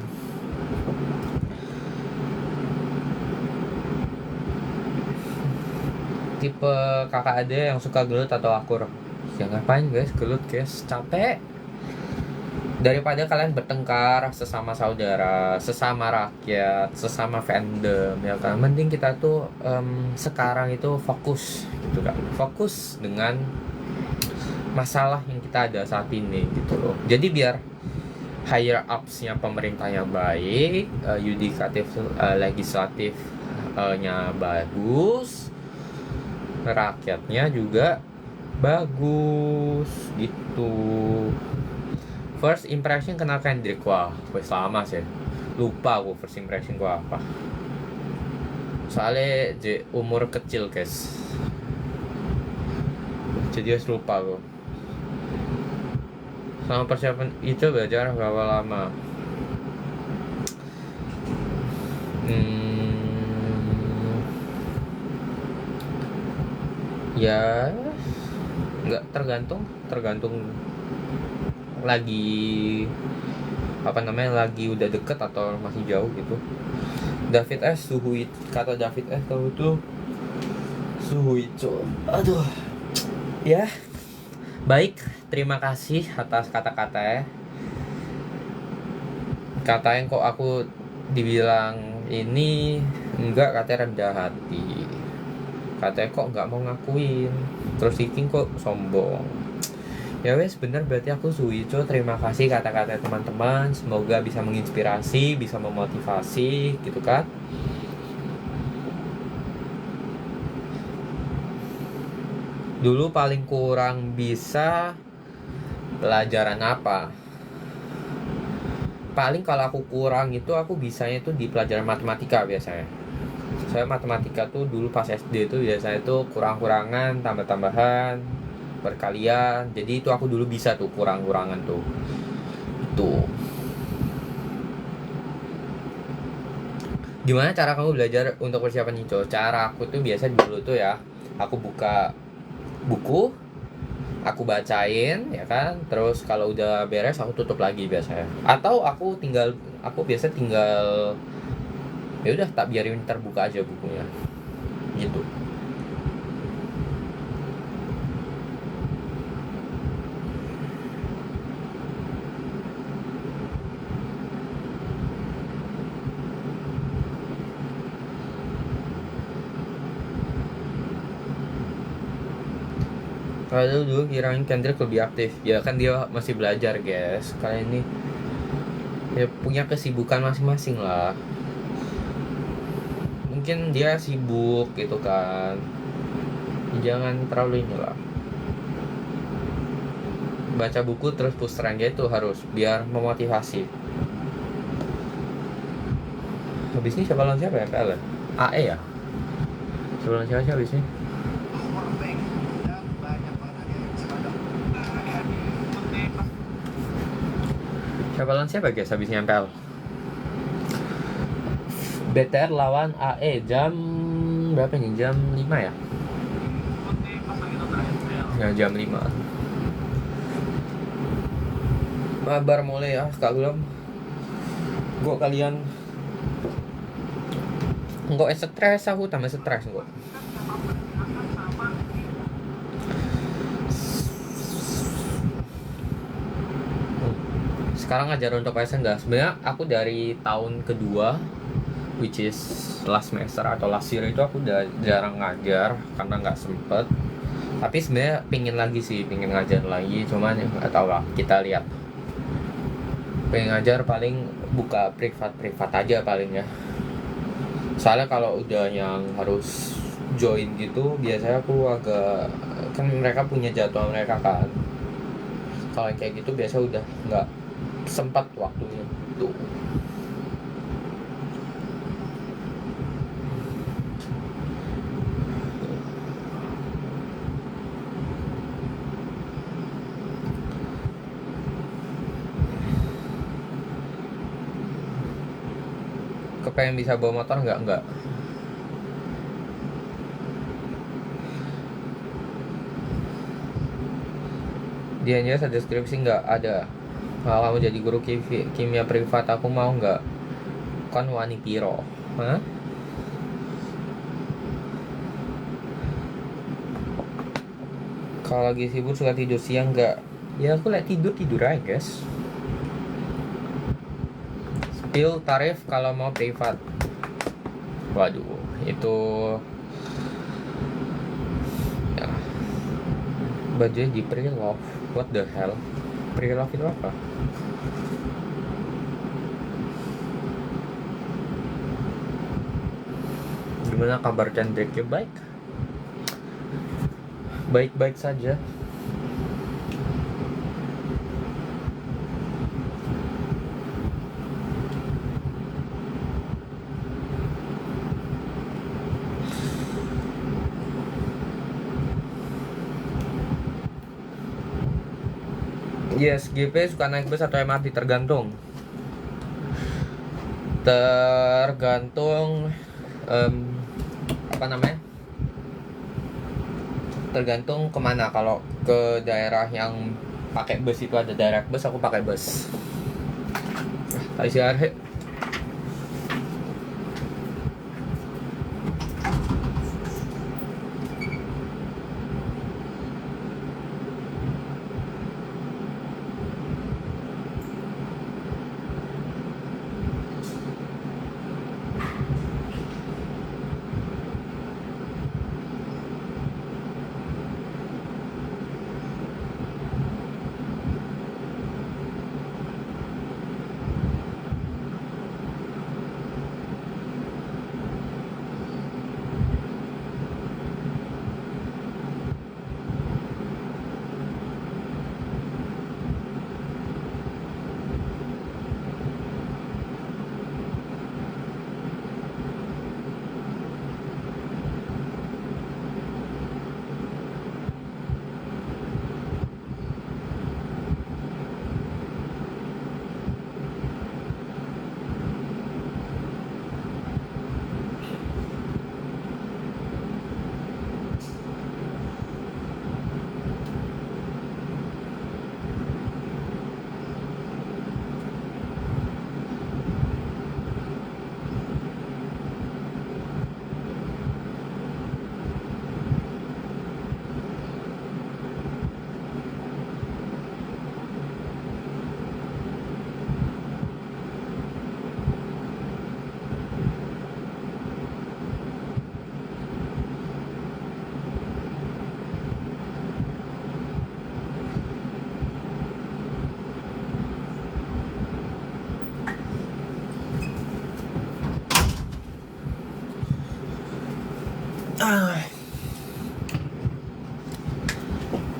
Tipe kakak ade yang suka gelut atau akur? Ya ngapain guys, gelut guys, capek. Daripada kalian bertengkar sesama saudara, sesama rakyat, sesama fandom, ya kan. Mending kita tuh sekarang itu fokus gitu kan. Fokus dengan masalah yang kita ada saat ini gitu loh. Jadi biar higher ups-nya pemerintahnya baik, yudikatif, legislatifnya bagus, rakyatnya juga bagus gitu. First impression kenal Kendrick? Wah, wes lama sih. Lupa aku first impression gua apa. Soalnya umur kecil guys. Jadi harus lupa aku. Sama persiapan itu belajar berapa lama? Ya nggak tergantung lagi lagi udah deket atau masih jauh gitu. David S kata David S kalau itu suhu itu aduh ya. Baik, terima kasih atas kata-katanya. Katanya kok aku dibilang ini enggak, katanya rendah hati. Katanya kok nggak mau ngakuin, terus Iking kok sombong. Ya wes, bener berarti aku Suico. Terima kasih kata-kata teman-teman, semoga bisa menginspirasi, bisa memotivasi gitu kan. Dulu paling kurang bisa pelajaran apa? Paling kalau aku kurang itu aku bisanya itu di pelajaran matematika biasanya. Saya matematika tuh dulu pas SD tuh biasanya tuh kurang-kurangan, tambah-tambahan, berkalian. Jadi itu aku dulu bisa tuh kurang-kurangan tuh. Itu. Gimana cara kamu belajar untuk persiapan itu? Cara aku tuh biasa dulu tuh ya, aku buka buku, aku bacain ya kan, terus kalau udah beres aku tutup lagi biasanya. Atau aku biasa tinggal ya udah tak biarin terbuka aja bukunya gitu. Kalau dulu kirain Kendrick lebih aktif, ya kan dia masih belajar guys. Kalian ini ya punya kesibukan masing-masing lah. Mungkin dia sibuk gitu kan, jangan terlalu ini lah. Baca buku terus pusteran dia itu harus biar memotivasi. Habis ini siapa lawan siapa ya MPL ya? AE ya? Sebelum siapa habis ini? Siapa lawan siapa guys habis ini MPL? BTR lawan AE jam berapa nih? Jam 5 ya? Ya jam 5. Mabar mulai ya, Kak Gulam. Gua kalian enggak stres, aku tambah stres kok. sekarang ngajar untuk ASN enggak. Sebenarnya aku dari tahun kedua, which is last semester atau last year itu aku udah jarang ngajar karena nggak sempet. Tapi sebenarnya pingin ngajar lagi, cuman ya nggak tahu lah, kita lihat. Pengen ngajar paling buka privat aja paling ya. Soalnya kalau udah yang harus join gitu, biasanya aku agak, kan mereka punya jadwal mereka kan. Kalau yang kayak gitu biasa udah nggak sempat waktunya tuh. Kepengen bisa bawa motor nggak. Dia aja ada deskripsi nggak ada. Kalau kamu jadi guru kimia privat, aku mau nggak? Kan wani piro. Hah? Kalau lagi sibuk suka tidur siang nggak? Ya aku lagi tidur aja guys. Spill tarif kalau mau privat. Waduh, itu ya, bajunya di pre-love. What the hell? Pre-love itu apa? Gimana kabar Chandrik? Ya baik. Baik-baik saja. Yes, GP suka naik bus atau MRT tergantung. Apa namanya? Tergantung kemana. Kalau ke daerah yang pakai bus itu ada direct bus, aku pakai bus. Tak isi air.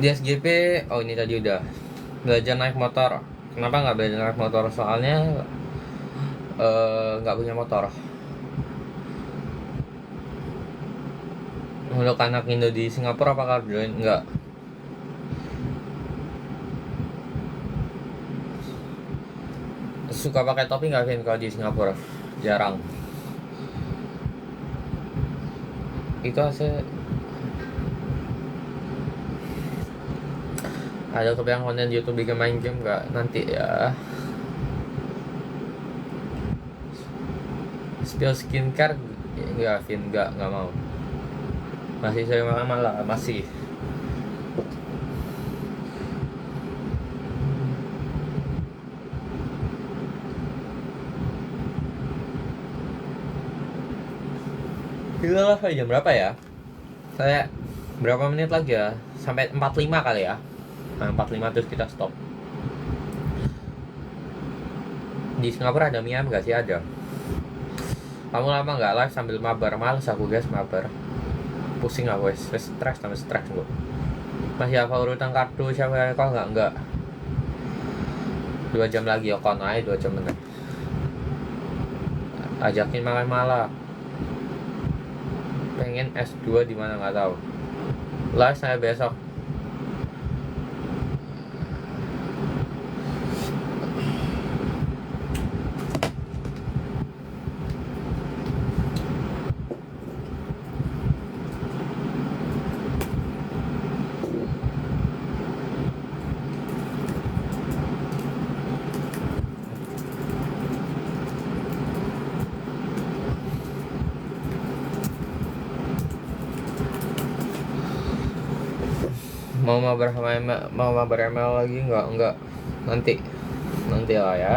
Di SGP, oh ini tadi udah belajar naik motor. Kenapa nggak belajar naik motor? Soalnya nggak punya motor. Untuk anak Indo di Singapura apakah join? Nggak. Suka pakai topi nggak Vin kalau di Singapura? Jarang. Itu hasil. Ada kebayang konten YouTube bikin main game nggak nanti ya? Spill skincare nggak Vin, nggak mau. Masih saya malah masih. Gila lah, jam berapa ya? Saya berapa menit lagi ya? Sampai 45 kali ya. Nah, 45 terus kita stop. Di Singapura ada mie ayam gak sih? Ada. Kamu lama gak live sambil mabar? Males aku guys mabar. Pusing aku guys, stres tambah stres gue. Masih hafal urutan kartu siapa yang kau enggak 2 jam lagi ya kon aja 2 jam menit. Ajakin makan malam. Pengen S2 di mana nggak tahu. Live saya besok. Mau mabar ML lagi enggak nanti lah ya.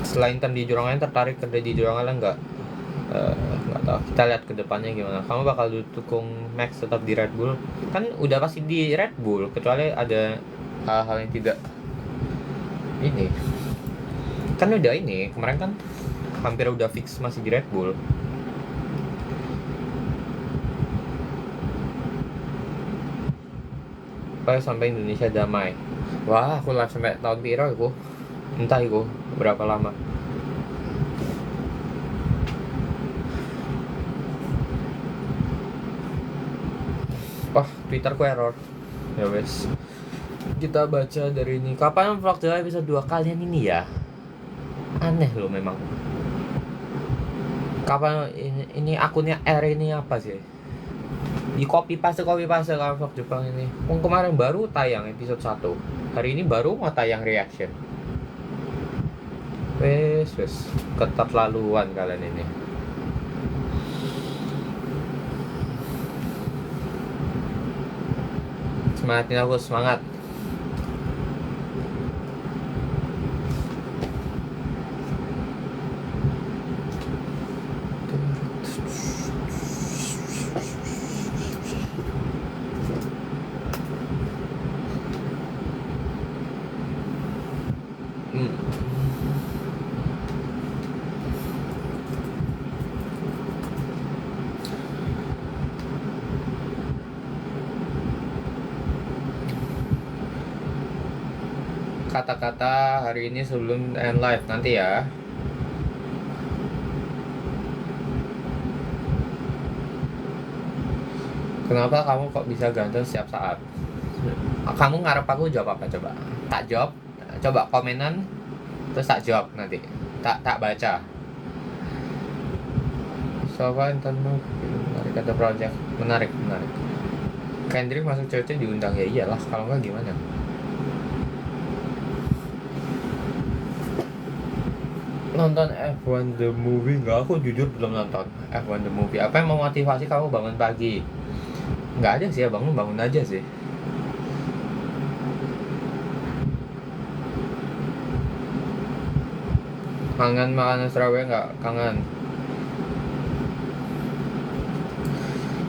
Selain di Jurong Island tertarik kerja di Jurong Island enggak tahu, kita lihat ke depannya gimana. Kamu bakal dukung Max tetap di Red Bull? Kan udah pasti di Red Bull, kecuali ada hal-hal yang tidak ini. Kan udah ini, kemarin kan hampir udah fix masih di Red Bull. Sampai Indonesia damai. Wah, aku live sampai tahun piro aku. Entah aku berapa lama. Wah, Twitterku error. Ya wes. Kita baca dari ini. Kapan vlog Jawa episode 2 kalian ini ya? Aneh loh memang. Kapan ini akunnya R ini apa sih? Di copy paste kalau vlog Jepang ini. Kemarin baru tayang episode 1. Hari ini baru mau tayang reaction. Wes keterlaluan kalian ini. Semangatin aku, semangat. Kata-kata hari ini sebelum end live nanti ya. Kenapa kamu kok bisa ganteng setiap saat? Kamu ngarep aku jawab apa coba? Tak jawab, coba komenan terus tak jawab nanti. Tak baca. Sofa internmu menarik kata project. Menarik. Kendrick masuk cewek diundang ya iyalah, kalau enggak gimana? Nonton F1 The Movie nggak? Aku jujur belum nonton F1 The Movie. Apa yang memotivasi kamu bangun pagi? Nggak ada sih ya, bangun aja sih. Kangen makanan Surabaya nggak? Kangen.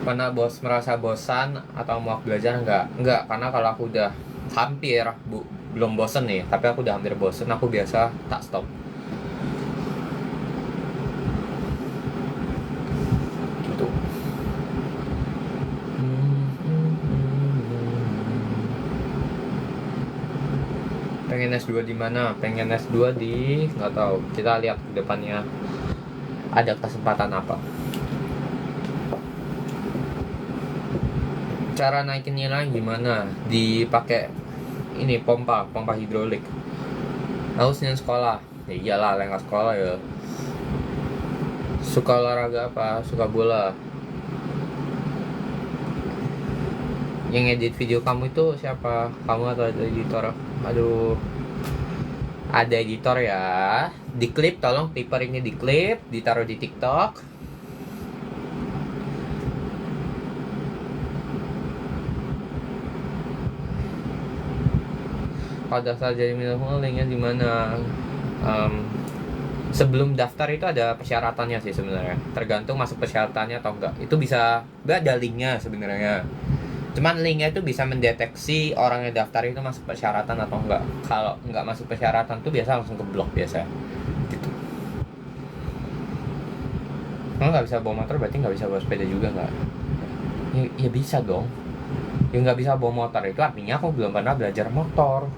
Pernah merasa bosan atau mau belajar nggak? Karena kalau aku udah hampir belum bosan nih, tapi aku udah hampir bosan, aku biasa tak stop. Pengen S2 di mana? Pengen S2 di nggak tahu. Kita lihat ke depannya ada kesempatan apa. Cara naikin nilai gimana? Dipakai ini pompa hidrolik. Aku Senin sekolah. Ya iyalah, lengkap sekolah ya. Suka olahraga apa? Suka bola. Yang edit video kamu itu siapa? Kamu atau ada editor? Aduh, ada editor ya. Di klip, tolong clipper ini di klip, ditaruh di TikTok. Pada saat jadi linknya di mana? Sebelum daftar itu ada persyaratannya sih sebenarnya, tergantung masuk persyaratannya atau enggak. Itu bisa ada linknya sebenarnya, cuman linknya itu bisa mendeteksi orang yang daftar itu masuk persyaratan atau enggak. Kalau enggak masuk persyaratan tuh biasa langsung ke blok biasa gitu. Kalau nggak bisa bawa motor berarti nggak bisa bawa sepeda juga nggak? Ya bisa dong. Yang nggak bisa bawa motor itu artinya aku belum pernah belajar motor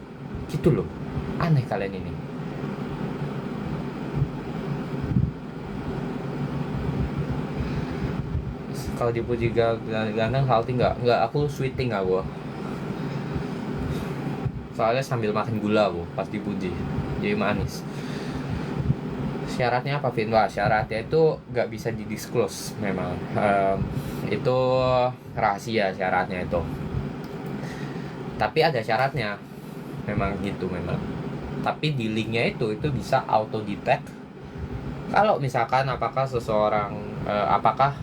gitu loh. Aneh kalian ini. Kalau dipuji ganteng salting nggak, aku sweeting aku. Soalnya sambil makan gula aku pas dipuji jadi manis. Syaratnya apa Vin? Wah, syaratnya itu nggak bisa didisclose memang. Itu rahasia syaratnya itu. Tapi ada syaratnya, memang gitu memang. Tapi di linknya itu bisa auto detect kalau misalkan apakah seseorang apakah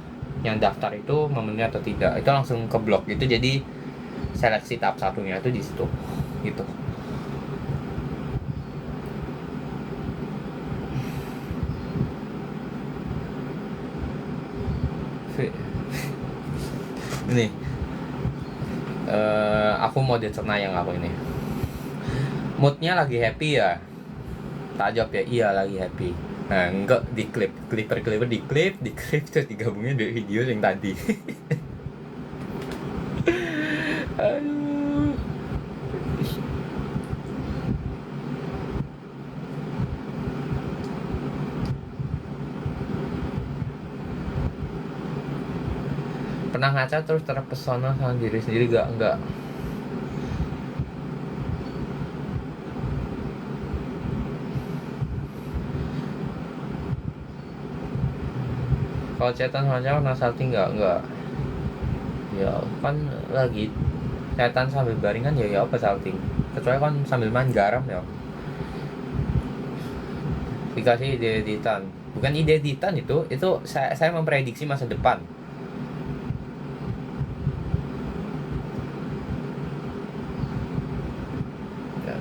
yang daftar itu memenuhi atau tidak, itu langsung ke blok gitu. Jadi seleksi tahap satunya itu di situ gitu. Ini aku mode cenayang aku ini. Moodnya lagi happy ya? Tak jawab ya, iya lagi happy. Nah, enggak di clip di clip terus digabungin dari video yang tadi. Aduh. Pernah ngaca terus terpesona sama diri sendiri enggak. Kalau chatan sama cewek pernah salting enggak. Ya kan lagi chatan sambil baringan ya apa salting. Kecuali kan sambil main garam ya. Dikasih ide-editan. Bukan ide-editan itu saya memprediksi masa depan.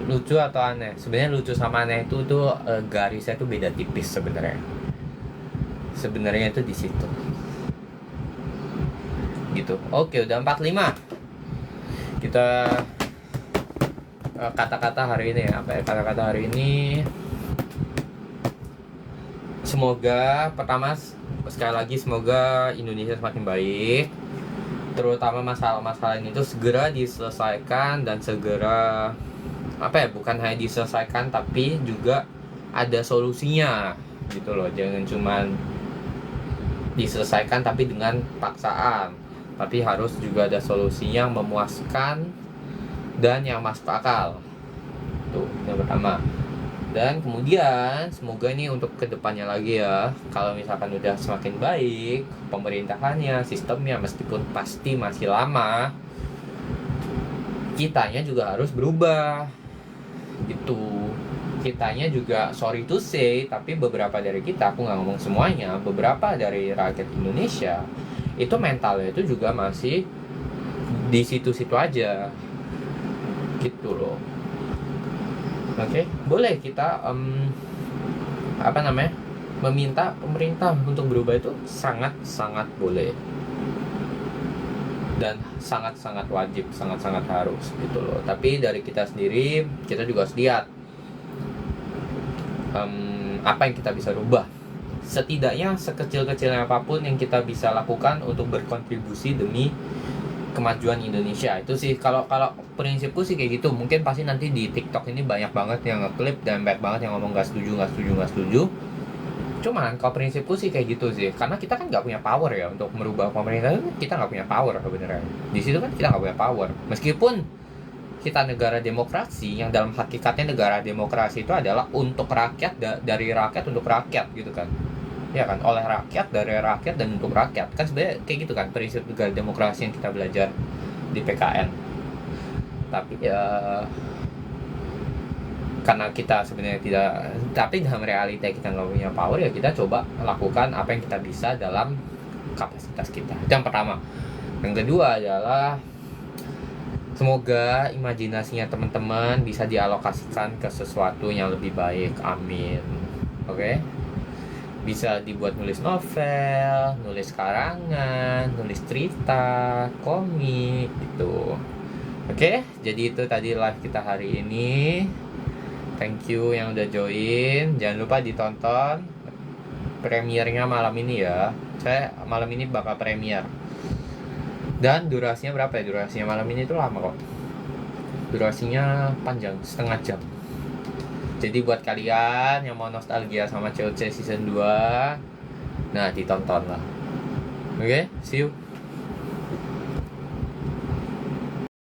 Lucu atau aneh? Sebenarnya lucu sama aneh itu garisnya tuh beda tipis sebenarnya. Sebenarnya itu di situ. Gitu. Oke, udah 45. Kita kata-kata hari ini ya. Apa ya kata-kata hari ini? Semoga pertama sekali lagi semoga Indonesia semakin baik. Terutama masalah-masalah ini tuh segera diselesaikan dan segera bukan hanya diselesaikan tapi juga ada solusinya gitu loh. Jangan cuman diselesaikan tapi dengan paksaan, tapi harus juga ada solusinya yang memuaskan dan yang masuk akal. Tuh yang pertama. Dan kemudian semoga ini untuk kedepannya lagi ya, kalau misalkan udah semakin baik pemerintahannya, sistemnya, meskipun pasti masih lama, kitanya juga harus berubah gitu. Kitanya juga sorry to say, tapi beberapa dari kita, aku nggak ngomong semuanya, beberapa dari rakyat Indonesia itu mentalnya itu juga masih di situ-situ aja gitu loh. Oke, boleh kita meminta pemerintah untuk berubah, itu sangat boleh dan sangat wajib, sangat harus gitu loh. Tapi dari kita sendiri, kita juga harus lihat apa yang kita bisa rubah. Setidaknya sekecil-kecilnya apapun yang kita bisa lakukan untuk berkontribusi demi kemajuan Indonesia. Itu sih kalau prinsipku sih kayak gitu. Mungkin pasti nanti di TikTok ini banyak banget yang ngeklip dan banyak banget yang ngomong nggak setuju. Cuman kalau prinsipku sih kayak gitu sih, karena kita kan nggak punya power ya untuk merubah pemerintah. Kita nggak punya power sebenarnya. Di situ kan kita nggak punya power. Meskipun kita negara demokrasi, yang dalam hakikatnya negara demokrasi itu adalah untuk rakyat, dari rakyat untuk rakyat gitu kan. Ya kan, oleh rakyat, dari rakyat, dan untuk rakyat. Kan sebenarnya kayak gitu kan prinsip negara demokrasi yang kita belajar di PKN. Tapi ya karena kita sebenarnya tidak, tapi dalam realita kita nggak punya power, ya kita coba lakukan apa yang kita bisa dalam kapasitas kita. Itu yang pertama. Yang kedua adalah semoga imajinasinya teman-teman bisa dialokasikan ke sesuatu yang lebih baik. Amin. Oke? Bisa dibuat nulis novel, nulis karangan, nulis cerita, komik gitu. Oke, jadi itu tadi live kita hari ini. Thank you yang udah join. Jangan lupa ditonton premiernya malam ini ya. Saya malam ini bakal premier. Dan durasinya berapa ya? Durasinya malam ini tuh lama kok. Durasinya panjang, setengah jam. Jadi buat kalian yang mau nostalgia sama COC season 2, nah ditonton lah. Oke, see you.